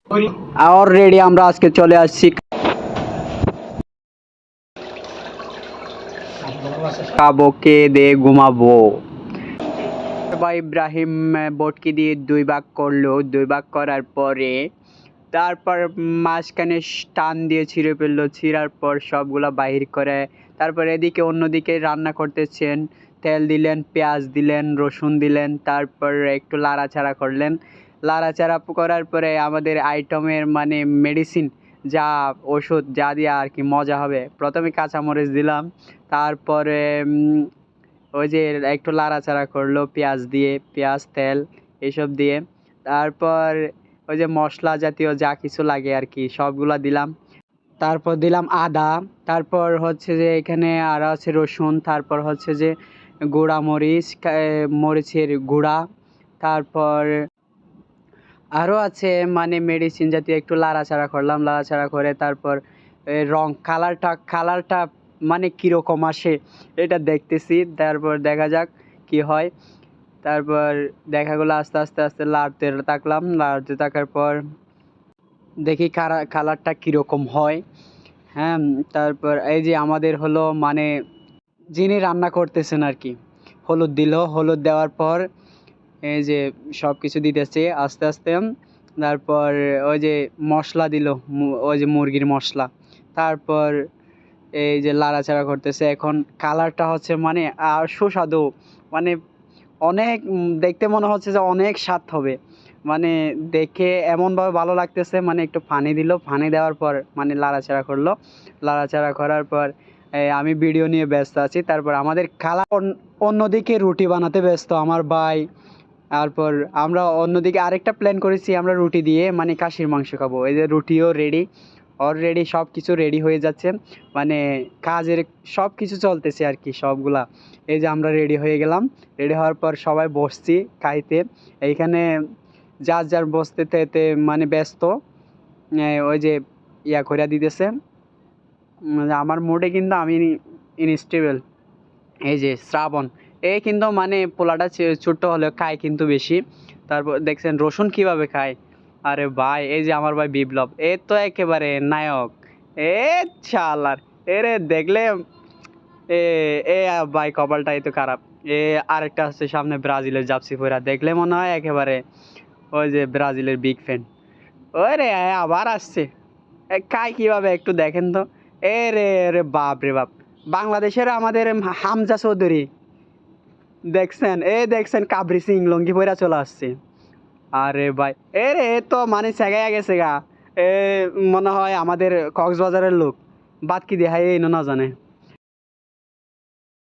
Already আমরা আজকে চলে আসছি খাবো, খেয়ে দিয়ে ঘুমাবো। ভাই ইব্রাহিম বটকি দিয়ে 2 ভাগ করলো, 2 ভাগ করার পরে তারপর মাঝখানে টান দিয়ে ছিঁড়ে ফেললো, ছিঁড়ার পর সবগুলা বাহির করে তারপর এদিকে অন্যদিকে রান্না করতেছেন। তেল দিলেন, পেঁয়াজ দিলেন, রসুন দিলেন, তারপর একটু লাড়াচাড়া করলেন। লাড়াচাড়া করার পরে আমাদের আইটেমের মানে মেডিসিন যা ওষুধ যা দিয়ে আর কি মজা হবে, প্রথমে কাঁচামরিচ দিলাম, তারপরে ওই যে একটু লাড়াচাড়া করলো পেঁয়াজ দিয়ে, পেঁয়াজ তেল এসব দিয়ে, তারপর ওই যে মশলা জাতীয় যা কিছু লাগে আর কি সবগুলা দিলাম। তারপর দিলাম আদা, তারপর হচ্ছে যে এখানে আর আছে রসুন, তারপর হচ্ছে যে গুঁড়া মরিচ, মরিচের গুঁড়া, তারপর আরও আছে মানে মেডিসিন জাতীয়, একটু লাড়াচাড়া করলাম, লাড়াচাড়া করে তারপর রং কালারটা মানে কীরকম আসে এটা দেখতেছি, তারপর দেখা যাক কি হয়। তারপর দেখাগুলো আস্তে আস্তে আস্তে লাড়তে থাকলাম, লাড়তে থাকার পর দেখি কালারটা কীরকম হয়। হ্যাঁ, তারপর এই যে আমাদের হলো মানে যিনি রান্না করতেছেন আর কি, হলুদ দিল, হলুদ দেওয়ার পর এই যে সব কিছু দিতেছে আস্তে আস্তে। তারপর ওই যে মশলা দিল, ওই যে মুরগির মশলা, তারপর এই যে লাড়াচাড়া করতেছে। এখন কালারটা হচ্ছে মানে সুস্বাদু, মানে অনেক দেখতে মনে হচ্ছে যে অনেক স্বাদ হবে, মানে দেখে এমনভাবে ভালো লাগতেছে। মানে একটু পানি দিল, পানি দেওয়ার পর মানে লাড়াচাড়া করলো, লাড়াচাড়া করার পর আমি ভিডিও নিয়ে ব্যস্ত আছি। তারপর আমাদের খালা অন্যদিকে রুটি বানাতে ব্যস্ত আমার ভাই। তারপর আমরা অন্যদিকে আরেকটা প্ল্যান করেছি, আমরা রুটি দিয়ে মানে খাসির মাংস খাবো। এই যে রুটিও রেডি, অলরেডি সব কিছু রেডি হয়ে যাচ্ছে, মানে কাজের সব কিছু চলতেছে আর কি সবগুলা। এই যে আমরা রেডি হয়ে গেলাম, রেডি হওয়ার পর সবাই বসছি খাইতে। এইখানে যার যার বসতে এতে মানে ব্যস্ত, ওই যে ইয়া করে দিতেছে। আমার মুডে কিন্তু আমি ইনস্টেবল। এই যে শ্রাবণ, এ কিন্তু মানে পোলাটা ছোট্ট হলেও খায় কিন্তু বেশি। তারপর দেখছেন রসুন কিভাবে খায়। আরে ভাই এই যে আমার ভাই বিপ্লব, এ তো একেবারে নায়ক। এ শালার, এরে দেখলে এ এ ভাই কপালটাই তো খারাপ। এ আরেকটা আছে সামনে ব্রাজিলের জার্সি পরা, দেখলে মনে হয় একেবারে ওই যে ব্রাজিলের বিগ ফ্যান। ওই রে আবার আসছে, খায় কিভাবে একটু দেখেন তো। এ রে রে বাপ রে বাপ, বাংলাদেশের আমাদের হামজা চৌধুরী দেখছেন, দেখছেন কাবরি সিং লঙ্গি পইরা চলে আসছে। আরে ভাই এ রে, এ তো মানে সেগাইয়া গেছে গা। এ মনে হয় আমাদের কক্সবাজারের লোক, বাদ কি দেখায় এই না জানে।